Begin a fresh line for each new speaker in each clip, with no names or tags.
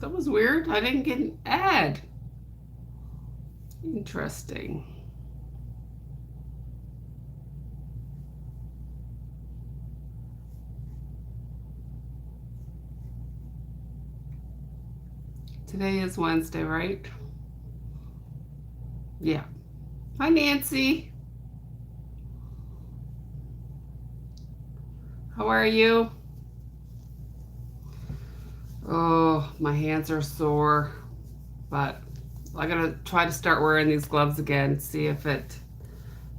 That was weird. I didn't get an ad. Interesting. Today is Wednesday, right? Yeah. Hi, Nancy. How are you? Oh, my hands are sore, but I gotta try to start wearing these gloves again, see if it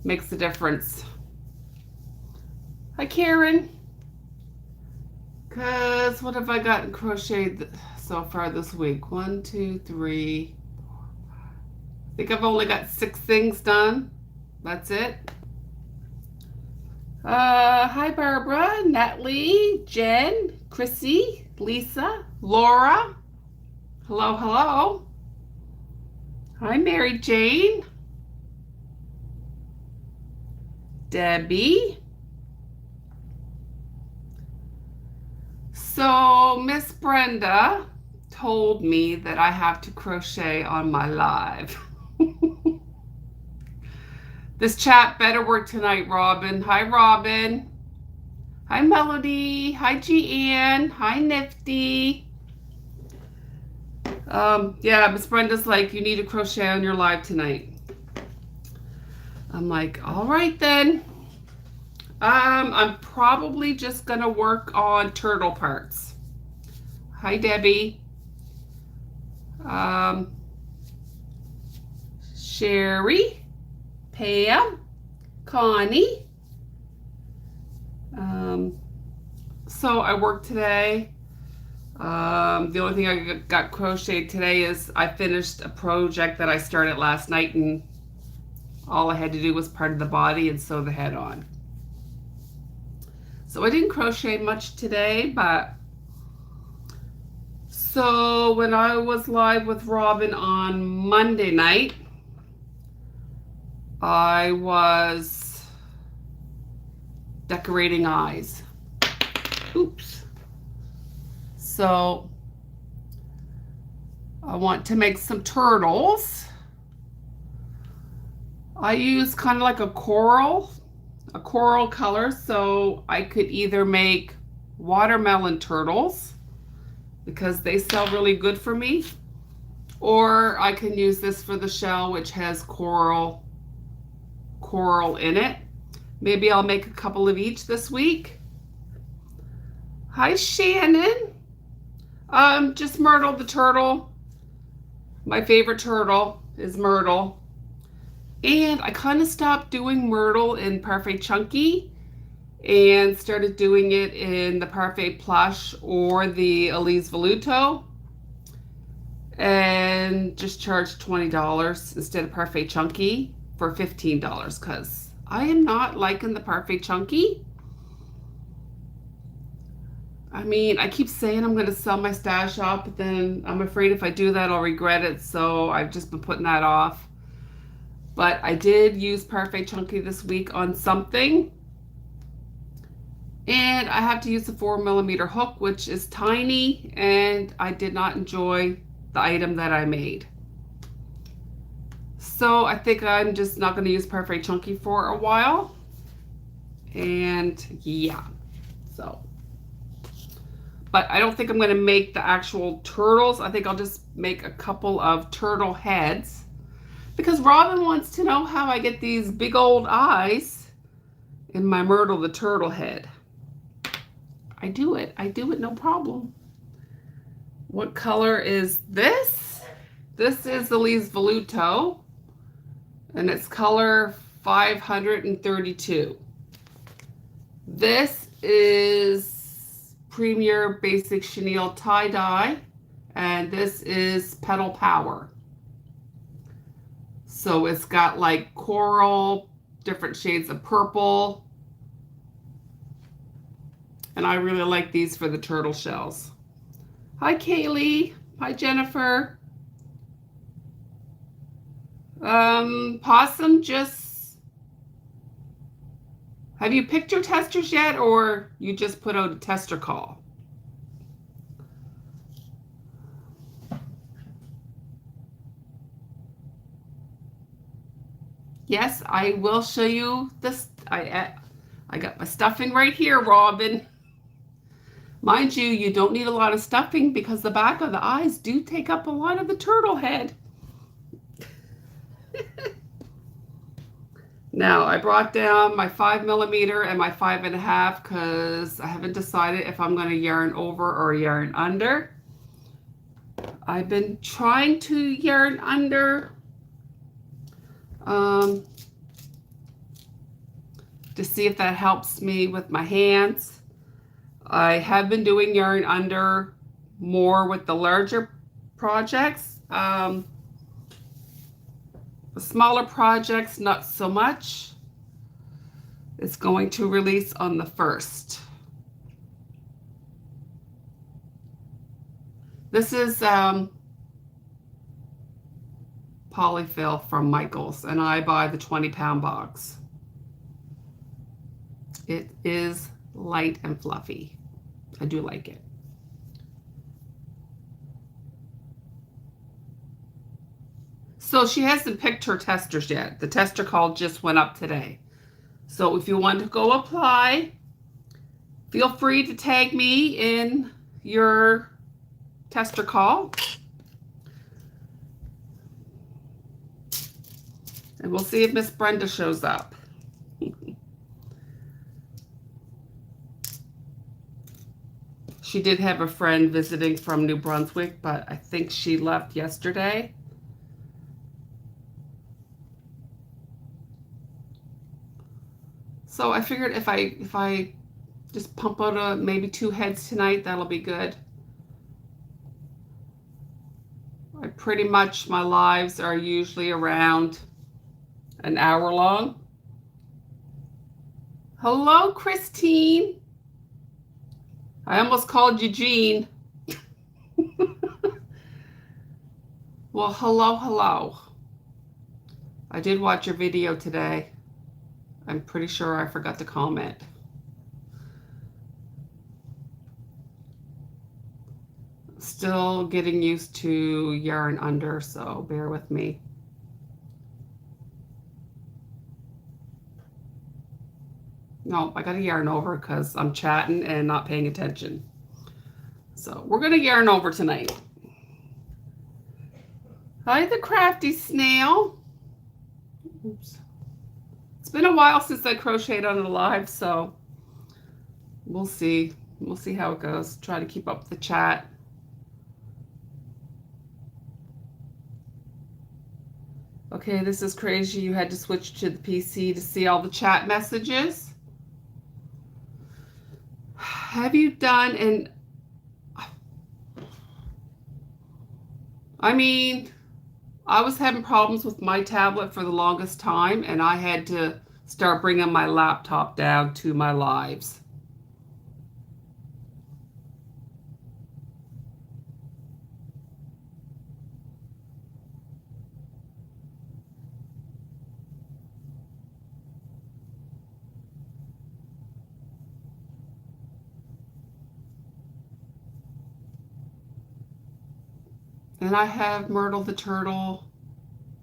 makes a difference. Hi, Karen. Cause what have I gotten crocheted so far this week? 1, 2, 3. I think I've only got 6 things done. That's it. Hi, Barbara, Natalie, Jen, Chrissy, Lisa, Laura. Hello, hello. Hi, Mary Jane. Debbie. So, Miss Brenda told me that I have to crochet on my live. This chat better work tonight, Robin. Hi, Robin. Hi, Melody. Hi, Jeanne. Hi, Nifty. Yeah, Miss Brenda's like, you need to crochet on your live tonight. I'm like, all right then. I'm probably just gonna work on turtle parts. Hi, Debbie. Sherry, Pam, Connie. So I worked today. The only thing I got crocheted today is I finished a project that I started last night, and all I had to do was part of the body and sew the head on. So I didn't crochet much today, but so when I was live with Robin on Monday night, I was decorating eyes. Oops. So I want to make some turtles. I use kind of like a coral color, so I could either make watermelon turtles because they sell really good for me, or I can use this for the shell, which has coral in it. Maybe I'll make a couple of each this week. Hi, Shannon. Just Myrtle the turtle. My favorite turtle is Myrtle. And I kind of stopped doing Myrtle in Parfait Chunky and started doing it in the Parfait Plush or the Elise Voluto, and just charged $20 instead of Parfait Chunky for $15 because I am not liking the Parfait Chunky. I mean, I keep saying I'm going to sell my stash off, but then I'm afraid if I do that, I'll regret it. So I've just been putting that off. But I did use Parfait Chunky this week on something. And I have to use the 4mm hook, which is tiny, and I did not enjoy the item that I made. So I think I'm just not going to use Parfait Chunky for a while. And yeah, so. But I don't think I'm going to make the actual turtles. I think I'll just make a couple of turtle heads, because Robin wants to know how I get these big old eyes in my Myrtle the turtle head. I do it no problem. What color is this? This is the Elise Voluto, and it's color 532. This is Premier Basic Chenille Tie-Dye, and this is Petal Power. So it's got like coral, different shades of purple, and I really like these for the turtle shells. Hi, Kaylee. Hi, Jennifer. Possum, just, have you picked your testers yet, or you just put out a tester call? Yes, I will show you this. I got my stuffing right here, Robin. Mind you, you don't need a lot of stuffing because the back of the eyes do take up a lot of the turtle head. Now, I brought down my 5mm and my 5.5 because I haven't decided if I'm going to yarn over or yarn under. I've been trying to yarn under to see if that helps me with my hands. I have been doing yarn under more with the larger projects. The smaller projects, not so much. It's going to release on the 1st. This is polyfill from Michaels, and I buy the 20-pound box. It is light and fluffy. I do like it. So she hasn't picked her testers yet. The tester call just went up today. So if you want to go apply, feel free to tag me in your tester call. And we'll see if Miss Brenda shows up. She did have a friend visiting from New Brunswick, but I think she left yesterday. So I figured if I just pump out maybe 2 heads tonight, that'll be good. I pretty much, my lives are usually around an hour long. Hello, Christine. I almost called you Jean. Well, hello. I did watch your video today. I'm pretty sure I forgot to comment. Still getting used to yarn under, so bear with me. No, I gotta yarn over because I'm chatting and not paying attention. So we're gonna yarn over tonight. Hi, the crafty snail. Oops. It's been a while since I crocheted on a live, so we'll see. We'll see how it goes. Try to keep up the chat. Okay, this is crazy. You had to switch to the PC to see all the chat messages. Have you done an... I mean, I was having problems with my tablet for the longest time, and I had to start bringing my laptop down to my lives. And I have Myrtle the turtle.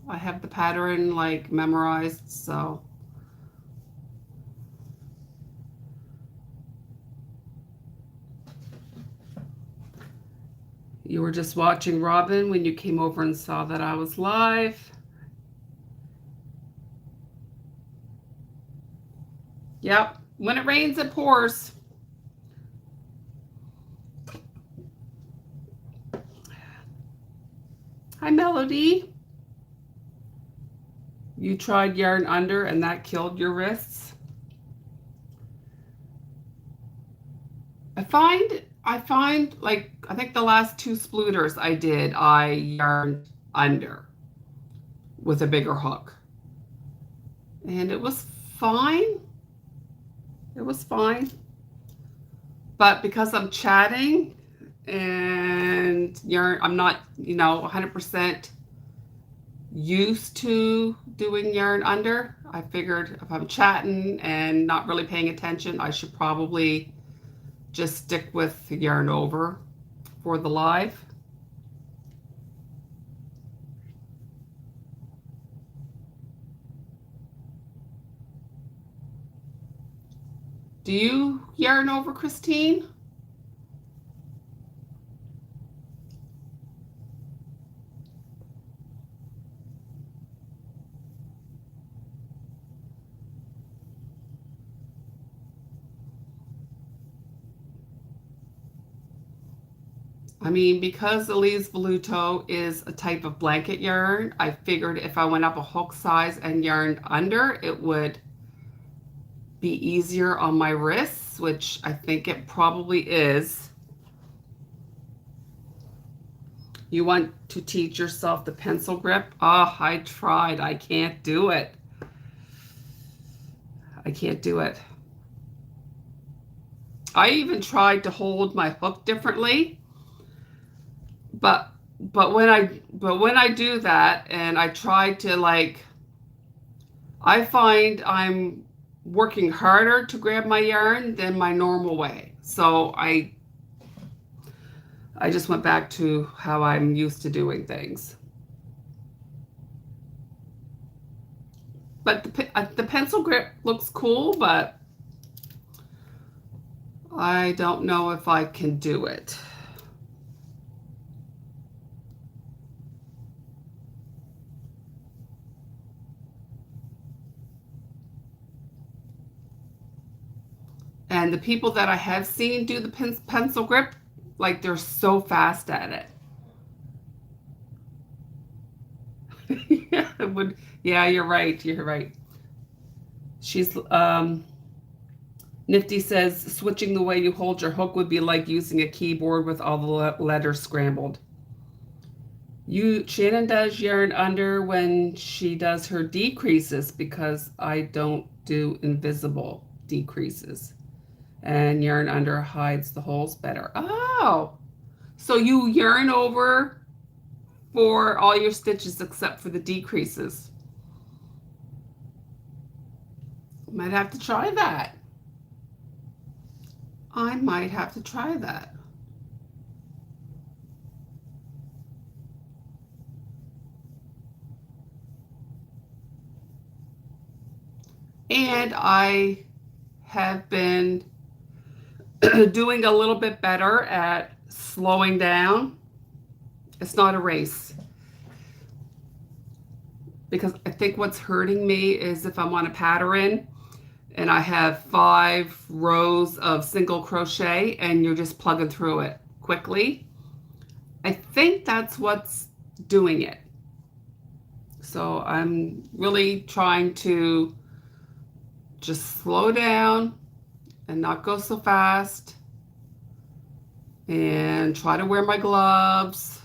I have the pattern like memorized, so. You were just watching Robin when you came over and saw that I was live. Yep, when it rains, it pours. Hi, Melody. You tried yarn under and that killed your wrists? I find like, I think the last 2 splooters I did, I yarned under with a bigger hook. And it was fine. It was fine. But because I'm chatting and yarn, I'm not, 100% used to doing yarn under. I figured if I'm chatting and not really paying attention, I should probably just stick with yarn over for the live. Do you yarn over, Christine? I mean, because Elise Voluto is a type of blanket yarn, I figured if I went up a hook size and yarned under, it would be easier on my wrists, which I think it probably is. You want to teach yourself the pencil grip? Oh, I tried. I can't do it. I can't do it. I even tried to hold my hook differently, but when I do that and I try to like, I find I'm working harder to grab my yarn than my normal way. So I just went back to how I'm used to doing things. But the pencil grip looks cool, but I don't know if I can do it. And the people that I have seen do the pencil grip, like they're so fast at it. Yeah, it would, yeah, you're right. You're right. She's Nifty says switching the way you hold your hook would be like using a keyboard with all the letters scrambled. Shannon does yarn under when she does her decreases because I don't do invisible decreases. And yarn under hides the holes better. Oh, so you yarn over for all your stitches except for the decreases. Might have to try that. I might have to try that. And I have been doing a little bit better at slowing down. It's not a race. Because I think what's hurting me is if I'm on a pattern and I have 5 rows of single crochet and you're just plugging through it quickly. I think that's what's doing it. So I'm really trying to just slow down and not go so fast and try to wear my gloves.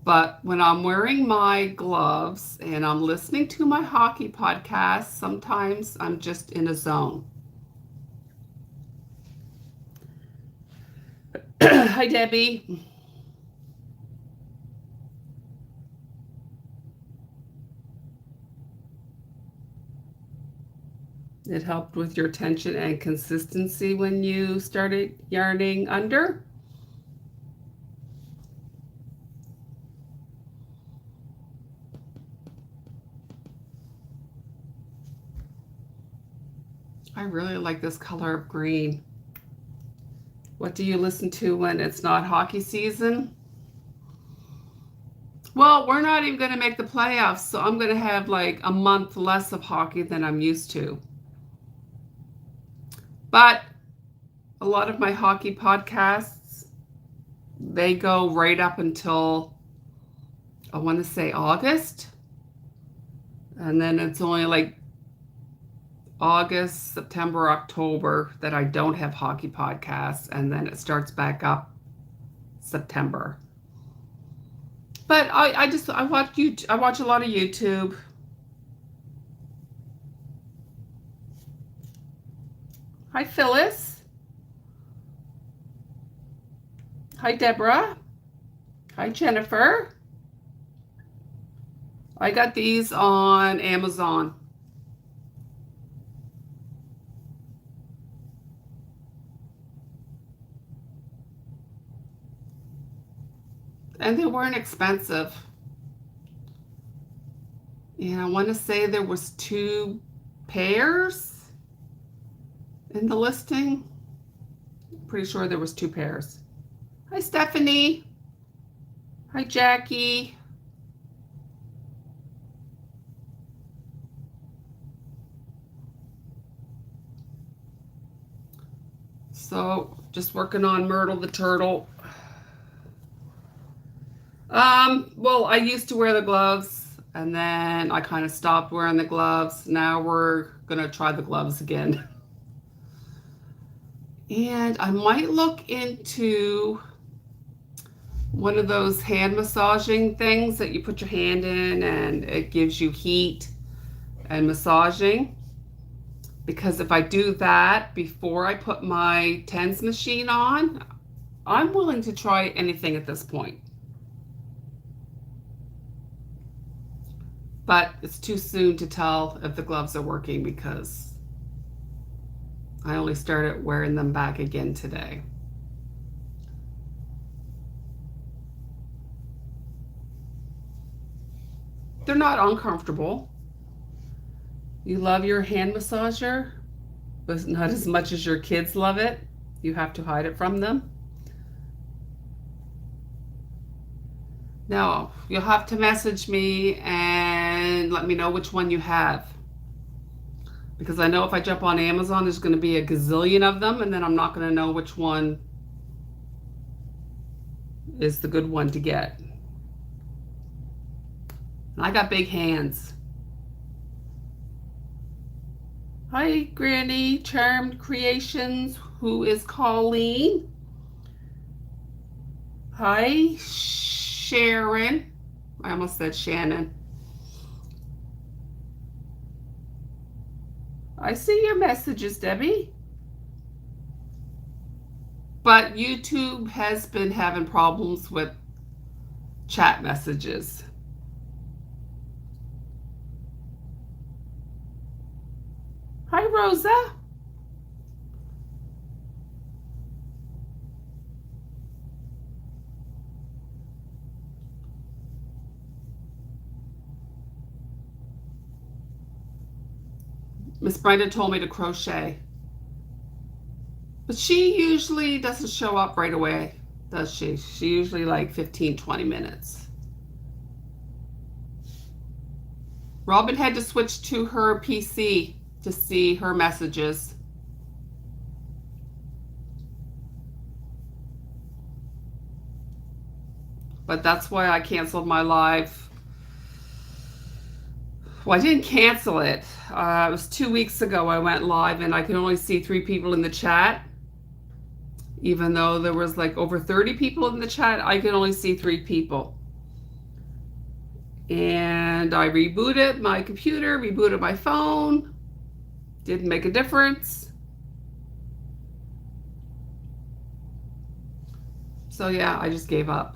But when I'm wearing my gloves and I'm listening to my hockey podcast, sometimes I'm just in a zone. Hi, Debbie. It helped with your tension and consistency when you started yarning under? I really like this color of green. What do you listen to when it's not hockey season? Well, we're not even going to make the playoffs, so I'm going to have like a month less of hockey than I'm used to. But a lot of my hockey podcasts, they go right up until, I want to say August. And then it's only like August, September, October that I don't have hockey podcasts, and then it starts back up September. But I watch a lot of YouTube. Hi, Phyllis. Hi, Deborah. Hi, Jennifer. I got these on Amazon. And they weren't expensive. And I want to say there was 2 pairs in the listing. Pretty sure there was 2 pairs. Hi, Stephanie. Hi, Jackie. So just working on Myrtle the turtle. Well, I used to wear the gloves and then I kind of stopped wearing the gloves. Now we're gonna try the gloves again. And I might look into one of those hand massaging things that you put your hand in and it gives you heat and massaging. Because if I do that before I put my tens machine on, I'm willing to try anything at this point. But it's too soon to tell if the gloves are working because I only started wearing them back again today. They're not uncomfortable. You love your hand massager, but not as much as your kids love it. You have to hide it from them. No, you'll have to message me and let me know which one you have. Because I know if I jump on Amazon, there's going to be a gazillion of them, and then I'm not going to know which one is the good one to get. And I got big hands. Hi, Granny Charmed Creations. Who is Colleen? Hi, Sharon. I almost said Shannon. I see your messages, Debbie. But YouTube has been having problems with chat messages. Hi, Rosa. Miss Brenda told me to crochet. But she usually doesn't show up right away, does she? She usually like 15, 20 minutes. Robin had to switch to her PC to see her messages. But that's why I canceled my live. Well, I didn't cancel it. It was 2 weeks ago I went live and I could only see 3 people in the chat. Even though there was like over 30 people in the chat, I could only see 3 people. And I rebooted my computer, rebooted my phone. Didn't make a difference. So yeah, I just gave up.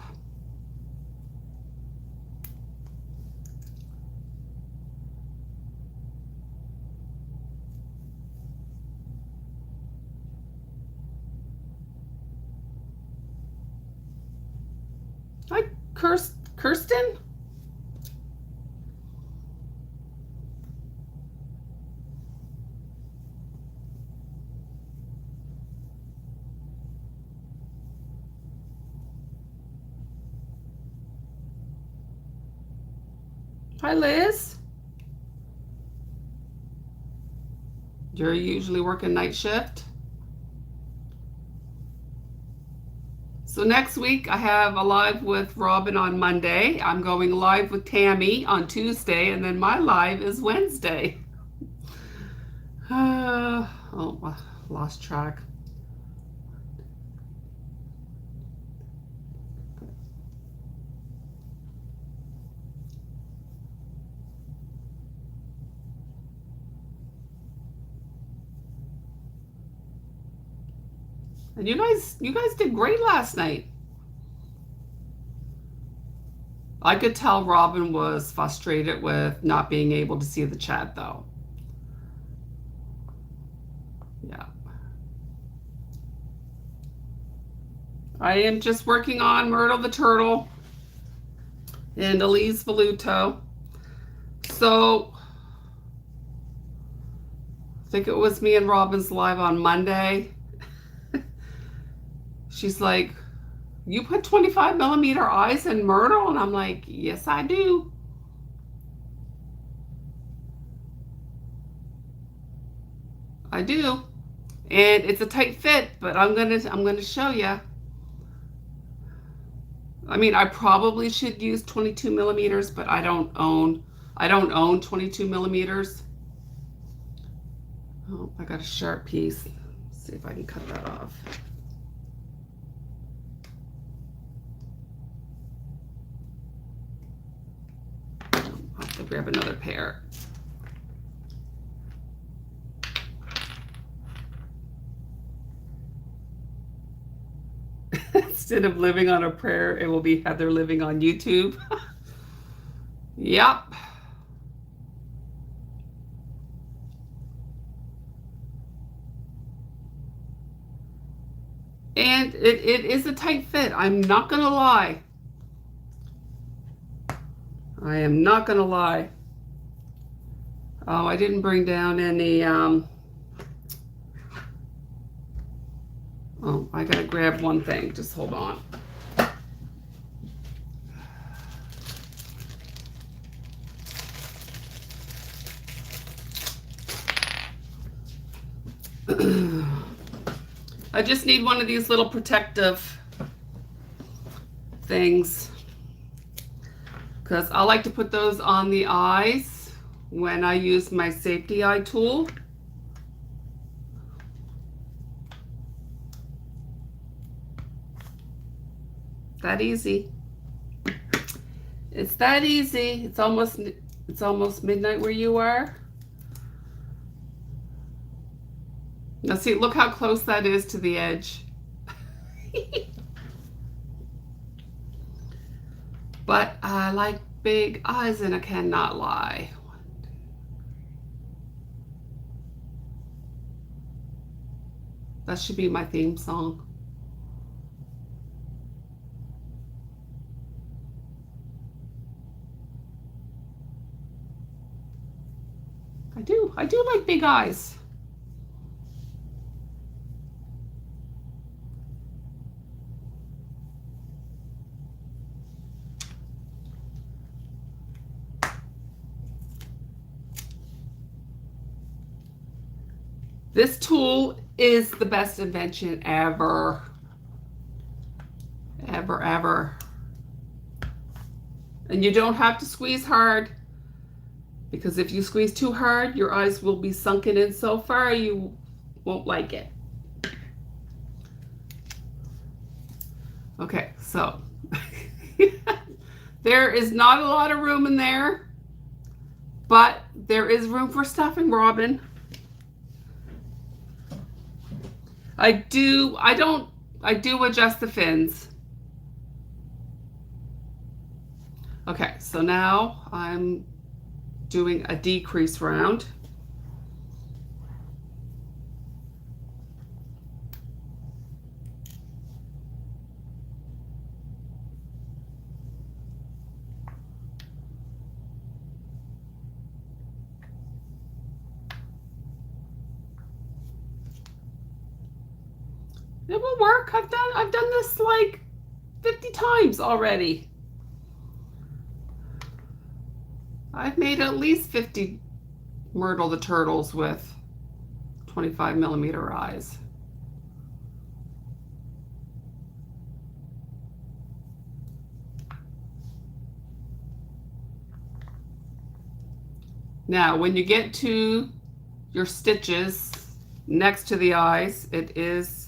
Hi, Kirsten? Hi, Liz. You're usually working night shift? So next week I have a live with Robin on Monday. I'm going live with Tammy on Tuesday, and then my live is Wednesday. Oh, I lost track. And you guys did great last night. I could tell Robin was frustrated with not being able to see the chat though. Yeah. I am just working on Myrtle the turtle and Elise Voluto. So think it was me and Robin's live on Monday. She's like, you put 25mm eyes in Myrtle? And I'm like, yes, I do. I do. And it's a tight fit, but I'm gonna show you. I mean, I probably should use 22mm, but I don't own 22mm. Oh, I got a sharp piece. Let's see if I can cut that off. I'll have to grab another pair. Instead of living on a prayer, it will be Heather living on YouTube. Yep. And it is a tight fit. I'm not gonna lie. I am not gonna lie. Oh, I didn't bring down any, oh, I gotta grab one thing. Just hold on. I just need one of these little protective things because I like to put those on the eyes when I use my safety eye tool. That easy. It's that easy. It's almost midnight where you are. Now see, look how close that is to the edge. But I like big eyes and I cannot lie. That should be my theme song. I do like big eyes. This tool is the best invention ever. Ever, ever. And you don't have to squeeze hard, because if you squeeze too hard, your eyes will be sunken in so far you won't like it. Okay, so there is not a lot of room in there, but there is room for stuffing, Robin. I do adjust the fins. Okay, so now I'm doing a decrease round. It will work. I've done this like 50 times already. I've made at least 50 Myrtle the turtles with 25mm eyes. Now, when you get to your stitches next to the eyes, it is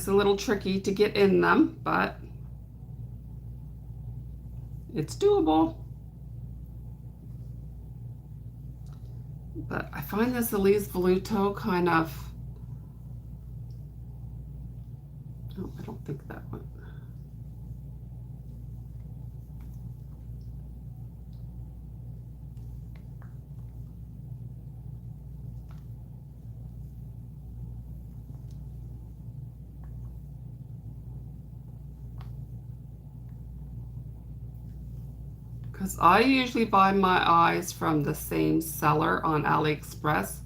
a little tricky to get in them, but it's doable. But I find this Elise Voluto kind of, oh, I don't think that one. because I usually buy my eyes from the same seller on AliExpress,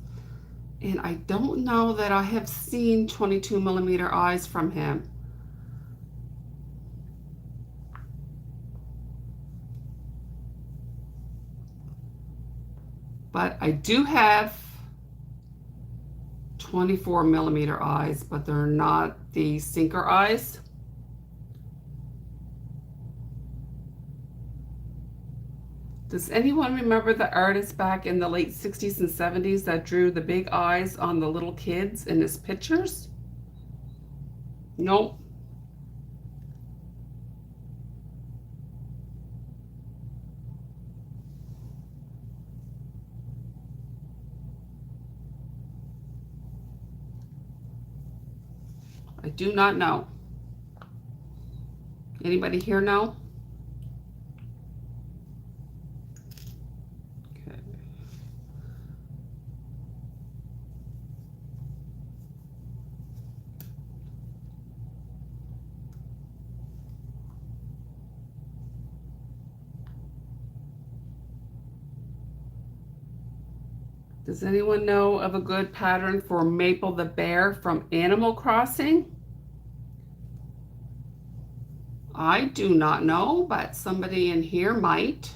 and I don't know that I have seen 22mm eyes from him. But I do have 24mm eyes, but they're not the sinker eyes. Does anyone remember the artist back in the late 60s and 70s that drew the big eyes on the little kids in his pictures? Nope. I do not know. Anybody here know? Okay. Does anyone know of a good pattern for Maple the Bear from Animal Crossing? I do not know, but somebody in here might.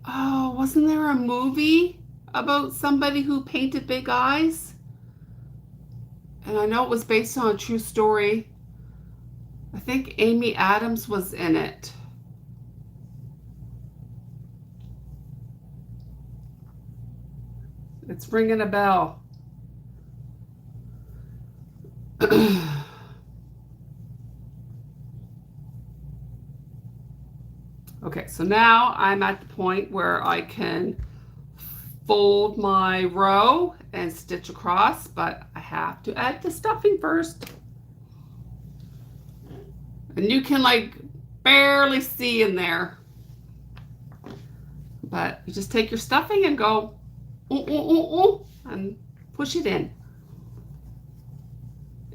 Oh, wasn't there a movie about somebody who painted big eyes? And I know it was based on a true story. I think Amy Adams was in it. It's ringing a bell. Okay, so now I'm at the point where I can fold my row and stitch across, but I have to add the stuffing first. And you can like barely see in there. But you just take your stuffing and go and push it in.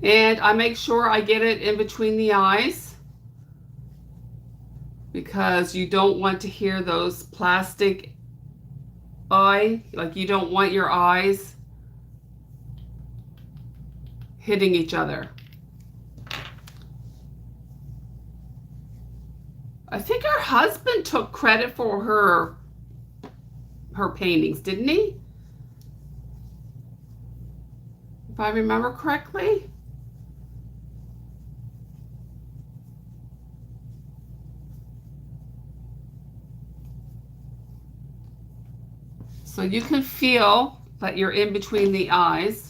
And I make sure I get it in between the eyes, because you don't want to hear those plastic eye, like you don't want your eyes hitting each other. I think her husband took credit for her paintings, didn't he? If I remember correctly. So you can feel that you're in between the eyes.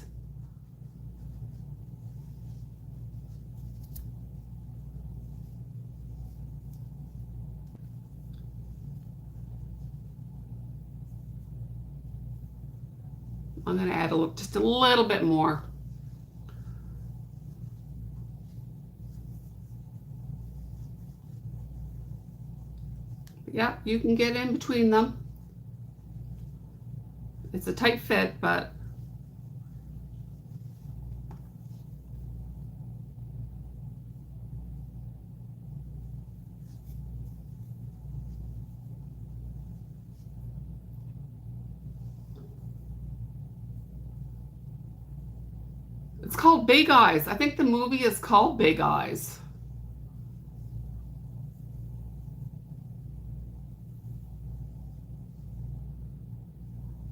I'm going to add just a little bit more. Yeah, you can get in between them. It's a tight fit, but it's called Big Eyes. I think the movie is called Big Eyes.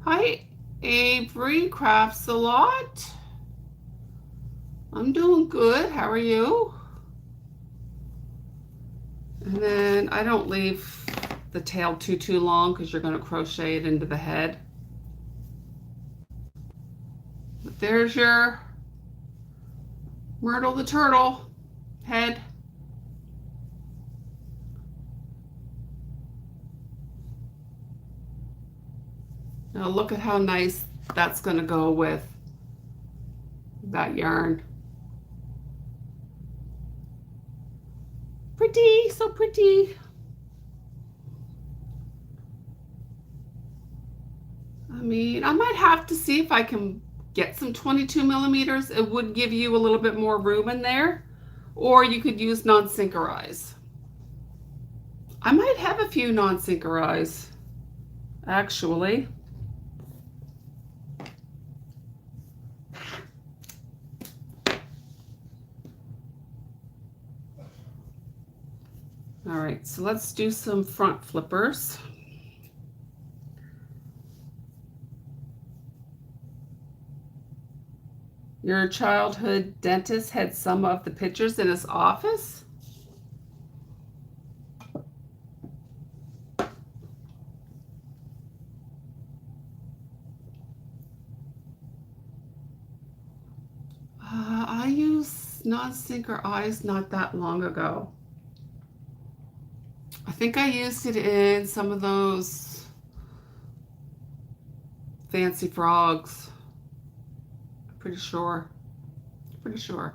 Hi, Avery Crafts a Lot. I'm doing good. How are you? And then I don't leave the tail too long because you're going to crochet it into the head. But there's your Myrtle the turtle head. Now look at how nice that's going to go with that yarn. Pretty, so pretty. I mean, I might have to see if I can get some 22 millimeters, it would give you a little bit more room in there. Or you could use non-sinker eyes. I might have a few non-sinker eyes, actually. All right, so let's do some front flippers. Your childhood dentist had some of the pictures in his office? I used non-sinker eyes not that long ago. I think I used it in some of those fancy frogs. I'm pretty sure. Pretty sure.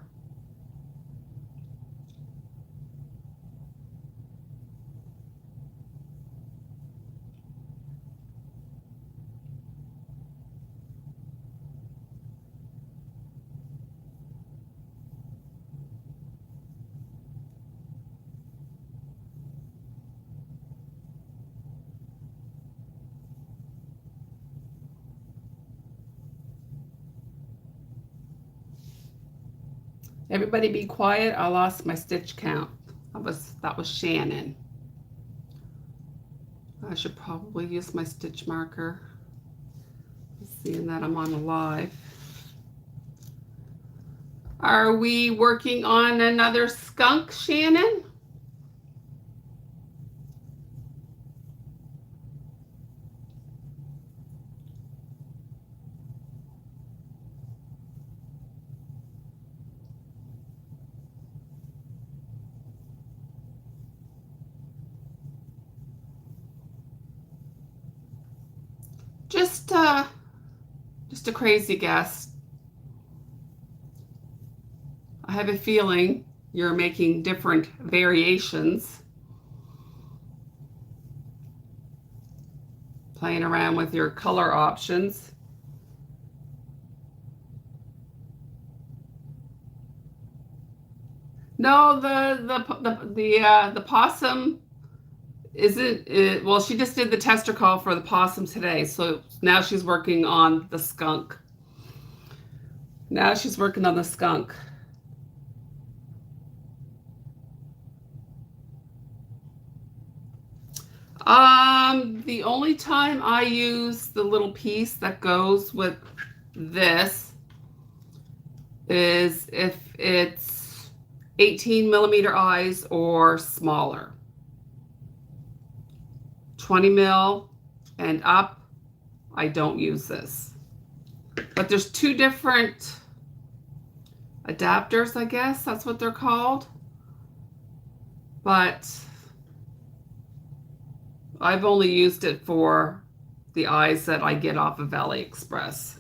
Everybody be quiet. I lost my stitch count. That was Shannon. I should probably use my stitch marker. Seeing that I'm on a live. Are we working on another skunk, Shannon? Just a crazy guess. I have a feeling you're making different variations. Playing around with your color options. No, the possum isn't it, well, she just did the tester call for the possum today, so now she's working on the skunk. Now she's working on the skunk. The only time I use the little piece that goes with this is if it's 18 millimeter eyes or smaller. 20 mil and up, I don't use this. But there's two different adapters, I guess that's what they're called. But I've only used it for the eyes that I get off of AliExpress.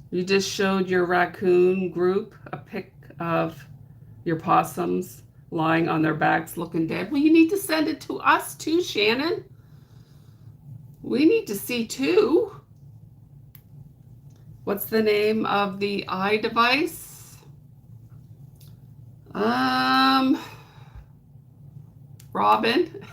You just showed your raccoon group a pic of your possums lying on their backs looking dead. Well, you need to send it to us too, Shannon. We need to see too. What's the name of the eye device? Robin.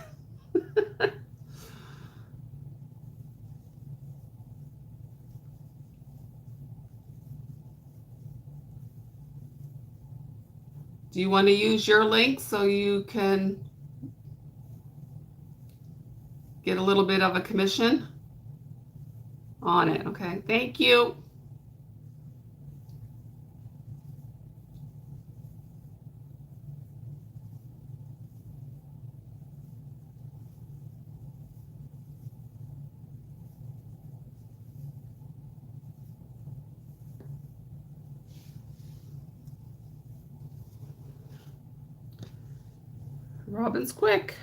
Do you want to use your link so you can get a little bit of a commission on it? Okay, thank you. Robin's quick.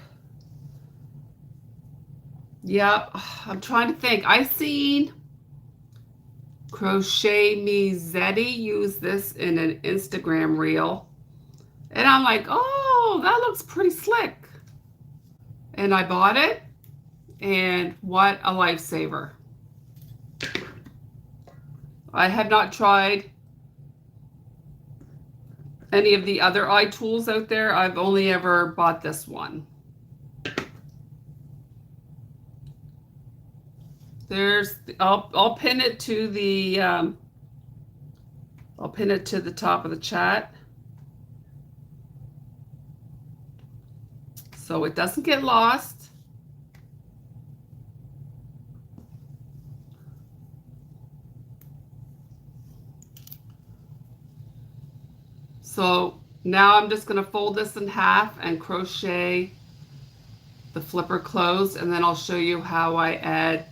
Yep, I'm trying to think. I seen Crochet Me Zeddy use this in an Instagram reel. And I'm like, oh, that looks pretty slick. And I bought it. and what a lifesaver. I have not tried any of the other eye tools out there. I've only ever bought this one. I'll pin it to the I'll pin it to the top of the chat so it doesn't get lost. So now I'm just going to fold this in half and crochet the flipper closed, and then I'll show you how I add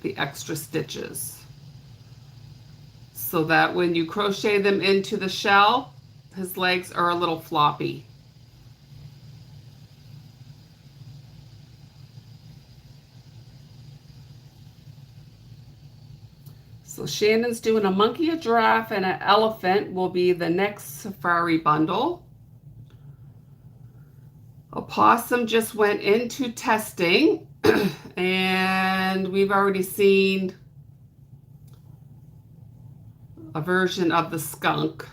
the extra stitches so that when you crochet them into the shell, his legs are a little floppy. So Shannon's doing a monkey, a giraffe, and an elephant will be the next safari bundle. A possum just went into testing and we've already seen a version of the skunk.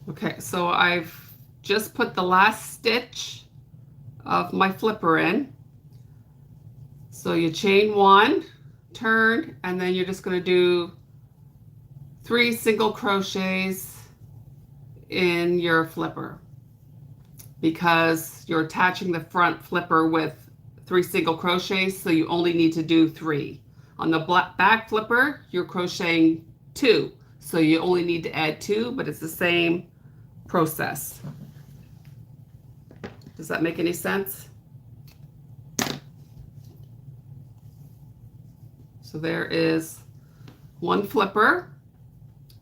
Okay, so I've just put the last stitch of my flipper in. So you chain one, turn, and then you're just going to do 3 single crochets in your flipper because you're attaching the front flipper with 3 single crochets, so you only need to do 3. On the back flipper, you're crocheting 2, so you only need to add 2, but it's the same process. Does that make any sense? So there is one flipper,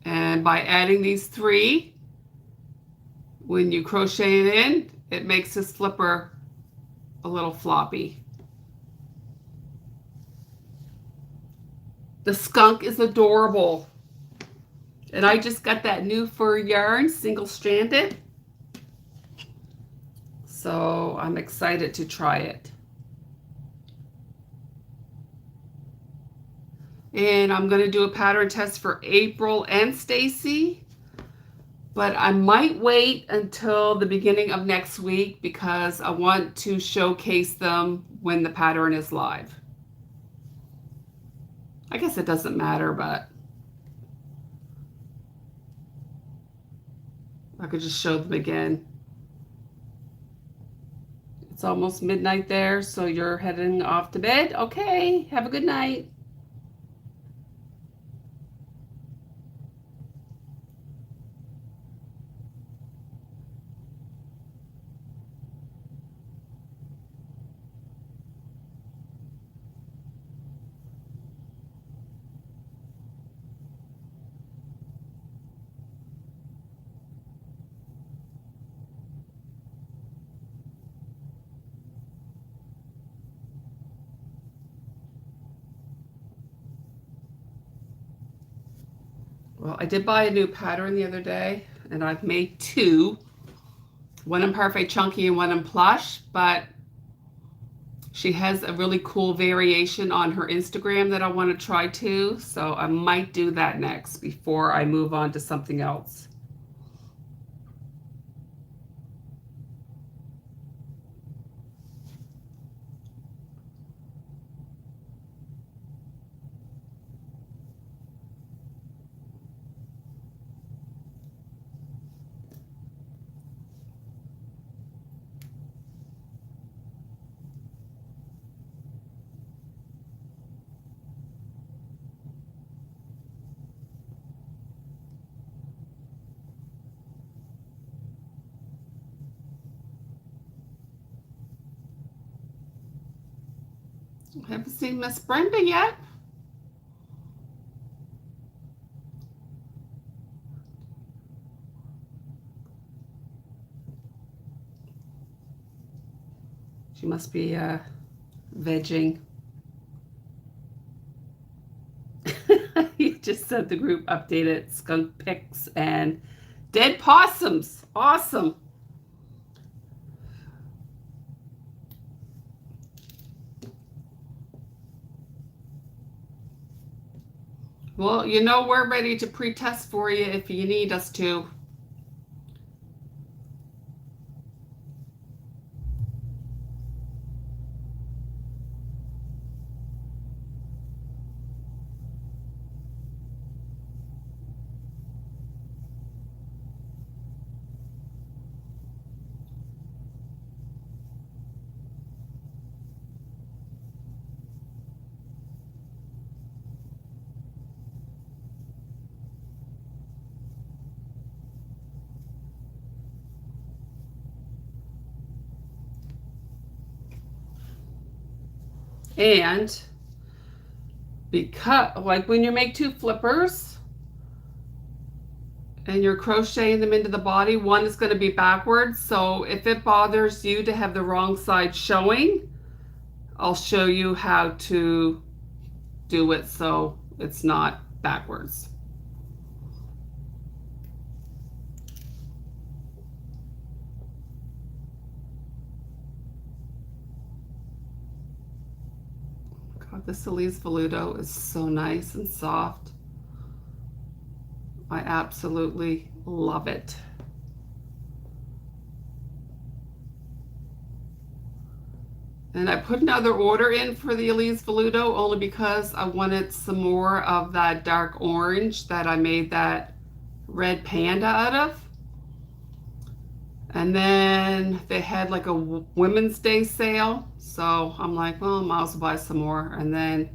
and by adding these 3, when you crochet it in, it makes this flipper a little floppy. The skunk is adorable. And I just got that new fur yarn, single-stranded. So I'm excited to try it. And I'm going to do a pattern test for April and Stacy. But I might wait until the beginning of next week because I want to showcase them when the pattern is live. I guess it doesn't matter, but I could just show them again. It's almost midnight there, so you're heading off to bed. Okay, have a good night. Well, I did buy a new pattern the other day, and I've made 2. One in Parfait Chunky and one in Plush, but she has a really cool variation on her Instagram that I want to try too, so I might do that next before I move on to something else. I haven't seen Miss Brenda yet. She must be vegging. just sent the group updated skunk pics and dead possums. Awesome. Well, you know we're ready to pre-test for you if you need us to. And because, like when you make two flippers and you're crocheting them into the body, one is going to be backwards. So if it bothers you to have the wrong side showing, I'll show you how to do it so it's not backwards. God, this Elise Veludo is so nice and soft. I absolutely love it. And I put another order in for the Elise Veludo only because I wanted some more of that dark orange that I made that red panda out of. And then they had like a Women's Day sale. So I'm like, well, I might as well buy some more. And then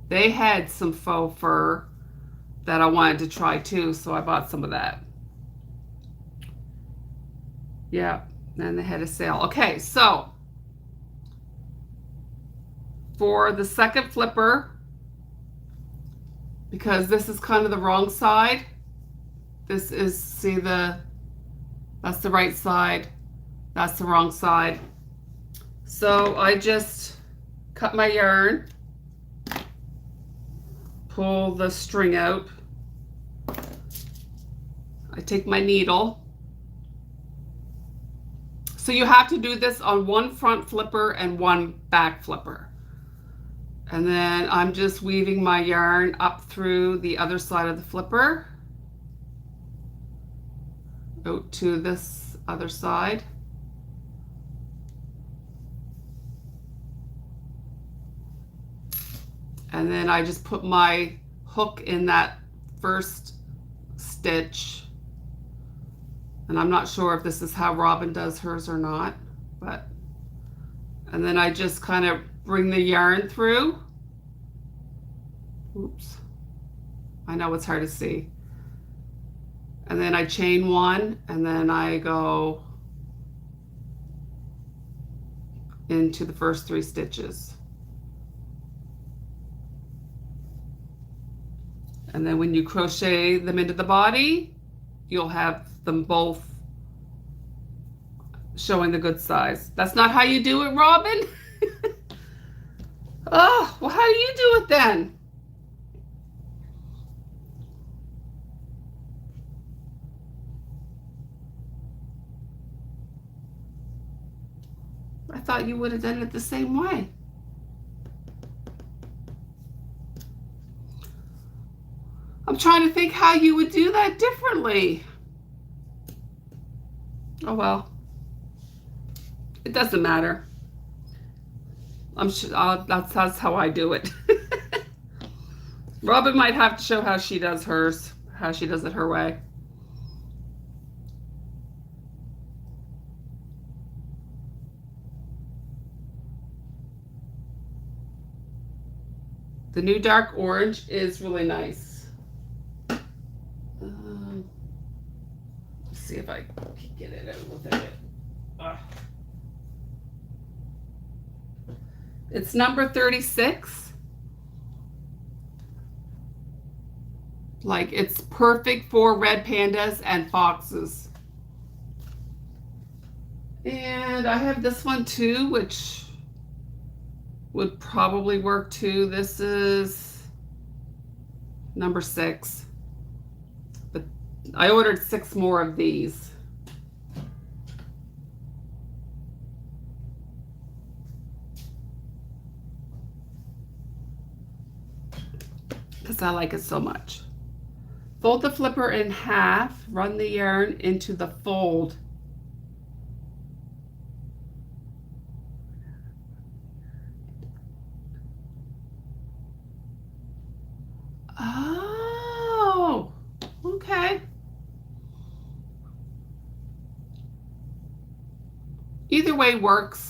they had some faux fur that I wanted to try too. So I bought some of that. Yeah, and they had a sale. Okay, so for the second flipper, because this is kind of the wrong side, this is, see that's the right side, that's the wrong side. So I just cut my yarn, pull the string out, I take my needle. So you have to do this on one front flipper and one back flipper. And then I'm just weaving my yarn up through the other side of the flipper, out to this other side. And then I just put my hook in that first stitch. And I'm not sure if this is how Robin does hers or not, but, and then I just kind of bring the yarn through. Oops, I know it's hard to see. And then I chain one, and then I go into the first 3 stitches. And then when you crochet them into the body, you'll have them both showing the good size. That's not how you do it, Robin? Oh, well, how do you do it then? I thought you would have done it the same way. I'm trying to think how you would do that differently. Oh well, it doesn't matter. I'm sure that's how I do it. Robin might have to show how she does hers, how she does it her way. The new dark orange is really nice. Let's see if I can get it out with it. It's number 36. Like, it's perfect for red pandas and foxes. And I have this one too, which would probably work too. This is number 6. But I ordered 6 more of these. Because I like it so much. Fold the flipper in half, run the yarn into the fold. Oh, okay. Either way works.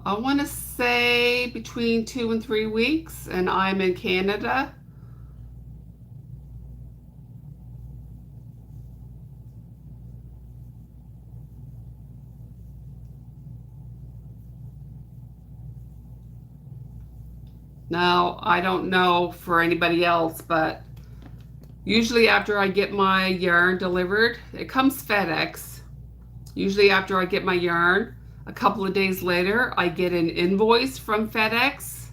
I want to say between 2 and 3 weeks, and I'm in Canada. Now, I don't know for anybody else, but usually after I get my yarn delivered, it comes FedEx. Usually after I get my yarn, a couple of days later, I get an invoice from FedEx,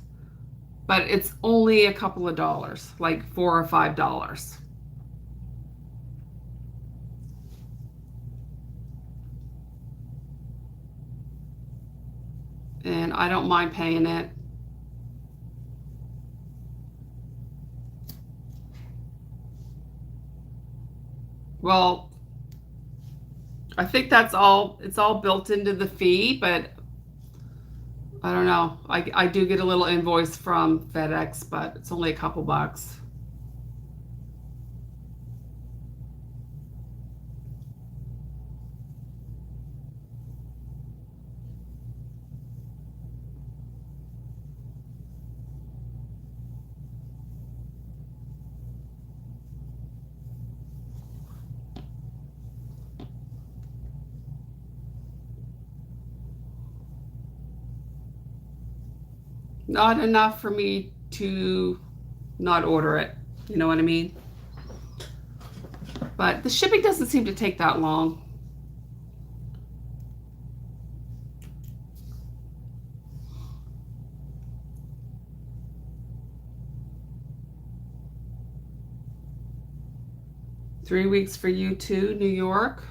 but it's only a couple of dollars, like $4 or $5. And I don't mind paying it. Well, I think that's all, it's all built into the fee, but I don't know. I do get a little invoice from FedEx, but it's only a couple bucks. Not enough for me to not order it. You know what I mean? But the shipping doesn't seem to take that long. Three weeks for you too, New York.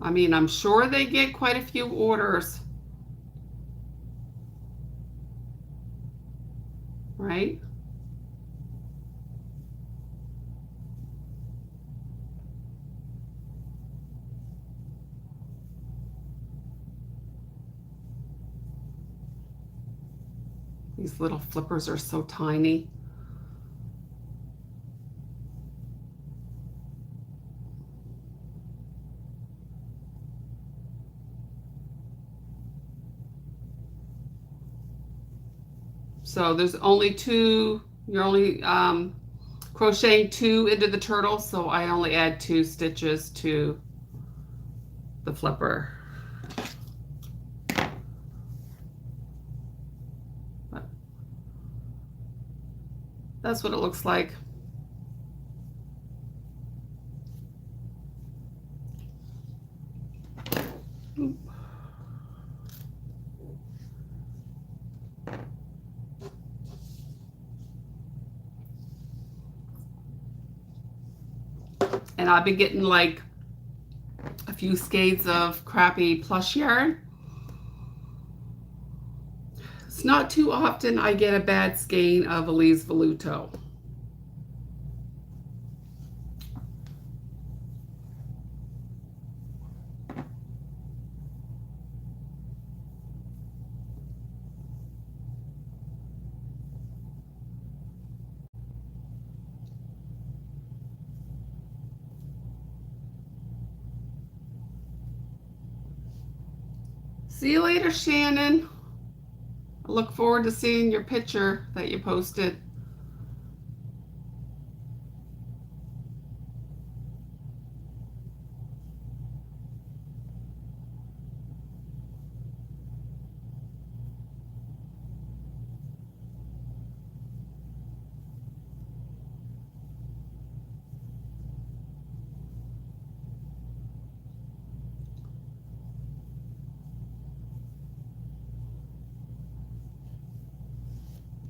I mean, I'm sure they get quite a few orders. Right? These little flippers are so tiny. So there's only 2, you're only crocheting 2 into the turtle, so I only add 2 stitches to the flipper. But that's what it looks like. And I've been getting like a few skeins of crappy plush yarn. It's not too often I get a bad skein of Elise Voluto. See you later, Shannon. I look forward to seeing your picture that you posted.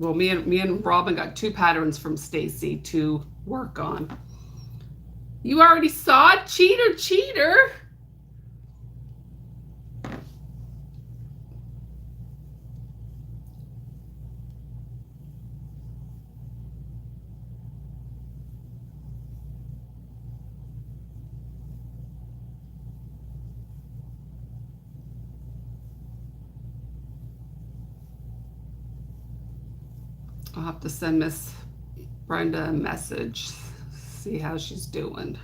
Well, me and Robin got 2 patterns from Stacy to work on. You already saw it? Cheater, cheater. I'll have to send Miss Brenda a message, see how she's doing.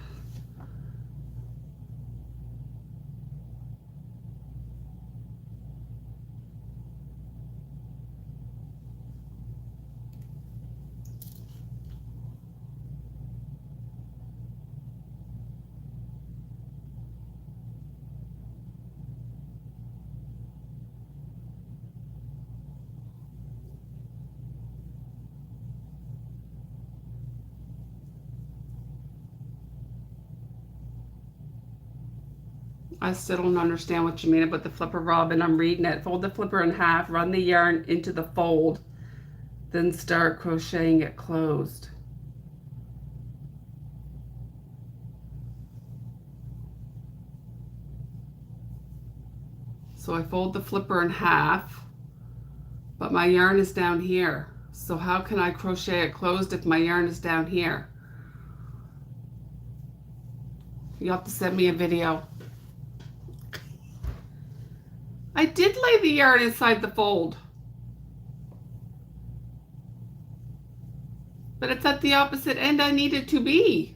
I still don't understand what you mean about the flipper, Robin. I'm reading it. Fold the flipper in half, run the yarn into the fold, then start crocheting it closed. So I fold the flipper in half, but my yarn is down here. So how can I crochet it closed if my yarn is down here? You'll have to send me a video. I did lay the yarn inside the fold, but it's at the opposite end I need it to be.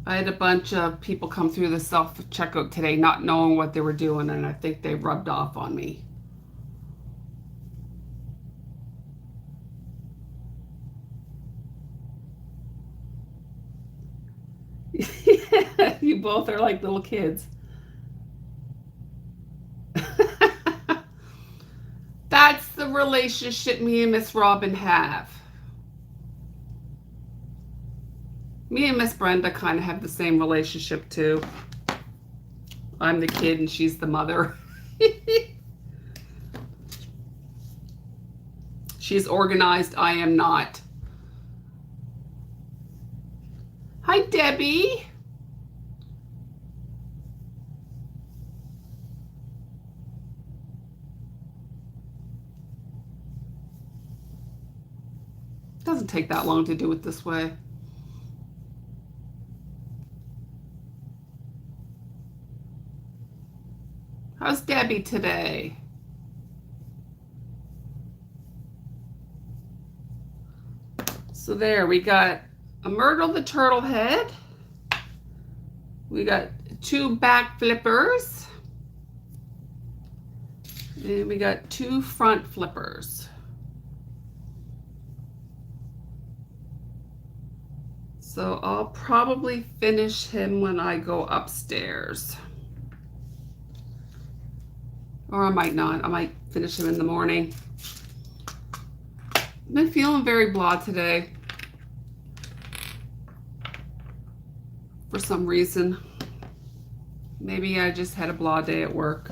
I had a bunch of people come through the self-checkout today not knowing what they were doing, and I think they rubbed off on me. You both are like little kids. That's the relationship me and Miss Robin have. Me and Miss Brenda kind of have the same relationship too. I'm the kid and she's the mother. She's organized, I am not. Hi, Debbie. Doesn't take that long to do it this way. How's Debbie today? So there, we got a Myrtle the turtle head. We got 2 back flippers. And we got 2 front flippers. So I'll probably finish him when I go upstairs. Or I might not. I might finish him in the morning. I've been feeling very blah today. For some reason. Maybe I just had a blah day at work.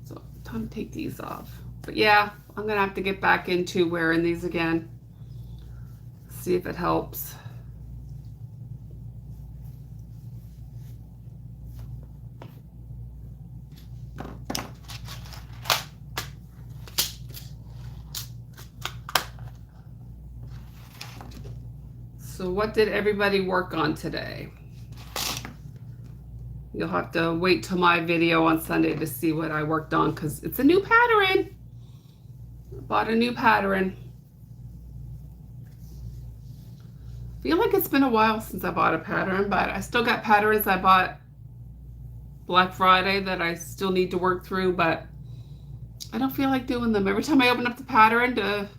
So time to take these off. But yeah, I'm going to have to get back into wearing these again. See if it helps. So what did everybody work on today? You'll have to wait till my video on Sunday to see what I worked on because it's a new pattern. I bought a new pattern. I feel like it's been a while since I bought a pattern, but I still got patterns I bought Black Friday that I still need to work through, but I don't feel like doing them. Every time I open up the pattern to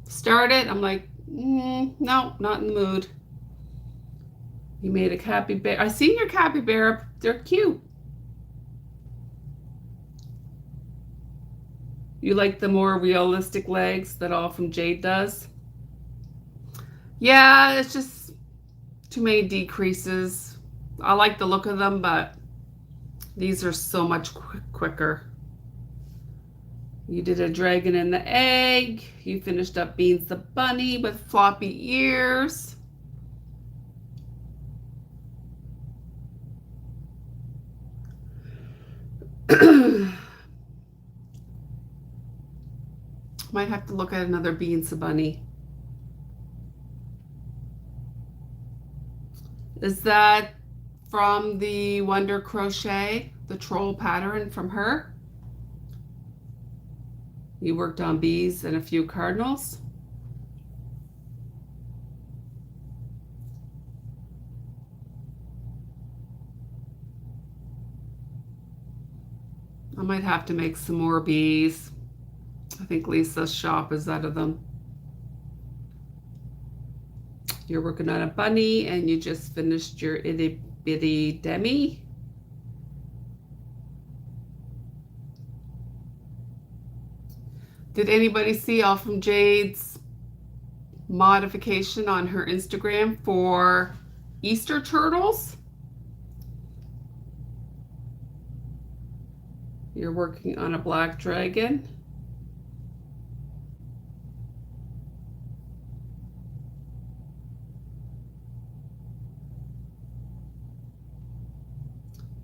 start it, I'm like, no, not in the mood. You made a capybara. I seen your capybara. They're cute. You like the more realistic legs that All From Jade does? Yeah, it's just too many decreases. I like the look of them, but these are so much quicker. You did a dragon and the egg. You finished up Beans the bunny with floppy ears. Might have to look at another Beans the bunny. Is that from the Wonder Crochet, the troll pattern from her? You worked on bees and a few cardinals. I might have to make some more bees. I think Lisa's shop is out of them. You're working on a bunny and you just finished your itty bitty demi. Did anybody see All From Jade's modification on her Instagram for Easter turtles? You're working on a black dragon.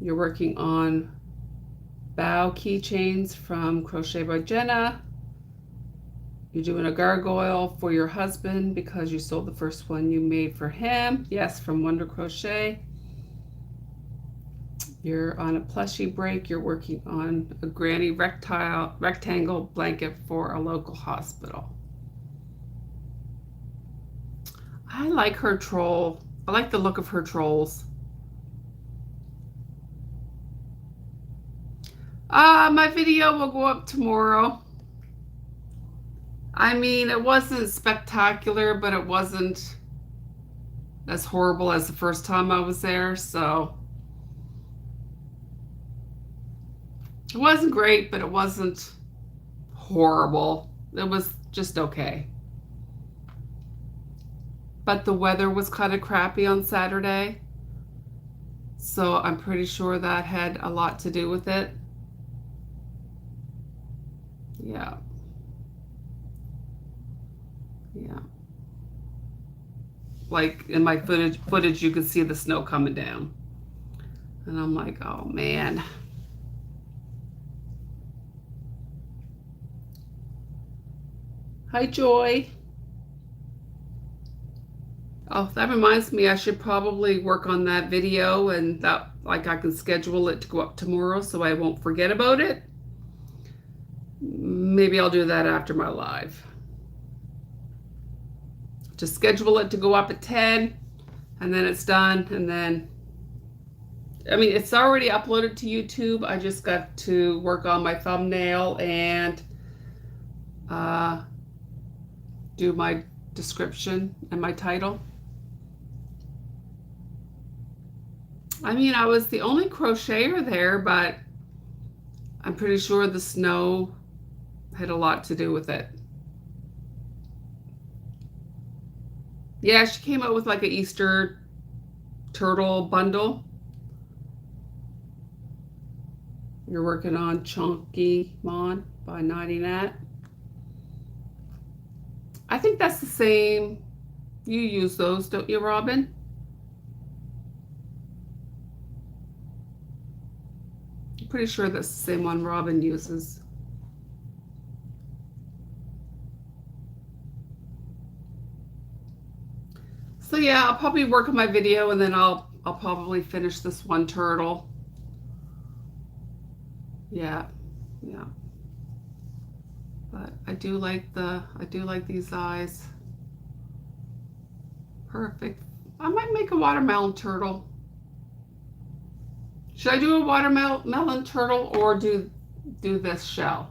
You're working on bow keychains from Crochet by Jenna. You're doing a gargoyle for your husband because you sold the first one you made for him. Yes, from Wonder Crochet. You're on a plushie break. You're working on a granny rectangle blanket for a local hospital. I like her troll. I like the look of her trolls. My video will go up tomorrow. I mean, it wasn't spectacular, but it wasn't as horrible as the first time I was there, so it wasn't great, but it wasn't horrible. It was just okay. But the weather was kind of crappy on Saturday, so I'm pretty sure that had a lot to do with it. Yeah. Yeah. Like in my footage, you could see the snow coming down. And I'm like, oh man. Hi, Joy. Oh, that reminds me, I should probably work on that video and that, like, I can schedule it to go up tomorrow so I won't forget about it. Maybe I'll do that after my live. Just schedule it to go up at 10 and then it's done. And then, I mean, it's already uploaded to YouTube. I just got to work on my thumbnail and do my description and my title. I mean, I was the only crocheter there, but I'm pretty sure the snow had a lot to do with it. Yeah, she came out with like an Easter turtle bundle. You're working on Chunky Mon by Naughty Nat. I think that's the same. You use those, don't you, Robin? I'm pretty sure that's the same one Robin uses. So yeah, I'll probably work on my video and then I'll probably finish this one turtle. Yeah, yeah. But I do like these eyes. Perfect. I might make a watermelon turtle. Should I do a watermelon turtle or do this shell?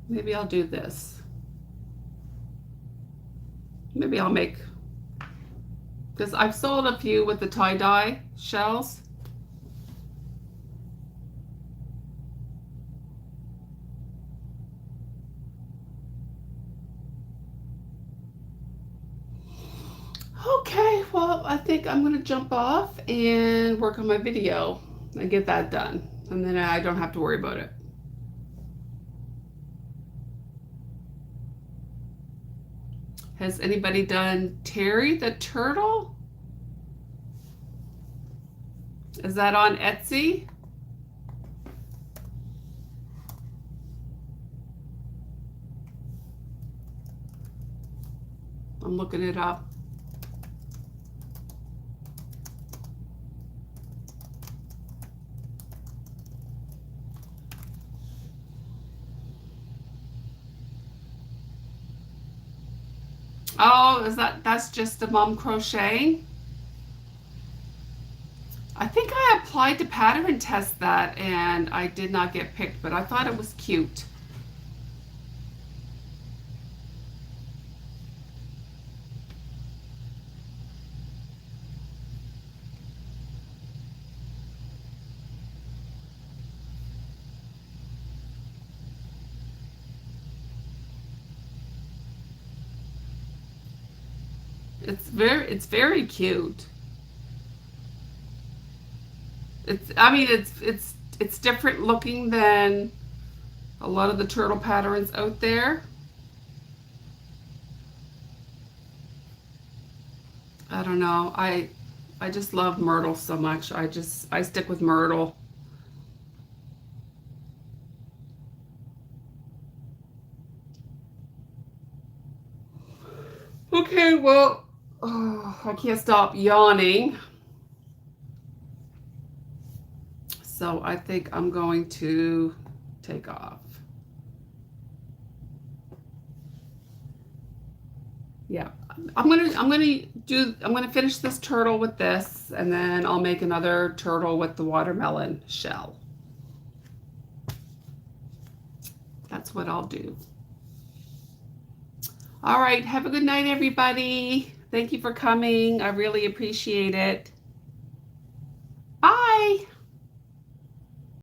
Maybe I'll do this. maybe I'll make, because I've sold a few with the tie-dye shells. Okay, well, I think I'm going to jump off and work on my video and get that done. And then I don't have to worry about it. Has anybody done Terry the Turtle? Is that on Etsy? I'm looking it up. Oh, that's just a mom crocheting? I think I applied to pattern test that and I did not get picked, but I thought it was cute. It's very cute. It's different looking than a lot of the turtle patterns out there. I don't know. I just love Myrtle so much. I stick with Myrtle. Okay, well, oh, I can't stop yawning. So I think I'm going to take off. Yeah, I'm gonna finish this turtle with this, and then I'll make another turtle with the watermelon shell. That's what I'll do. All right, have a good night, everybody. Thank you for coming. I really appreciate it. Bye.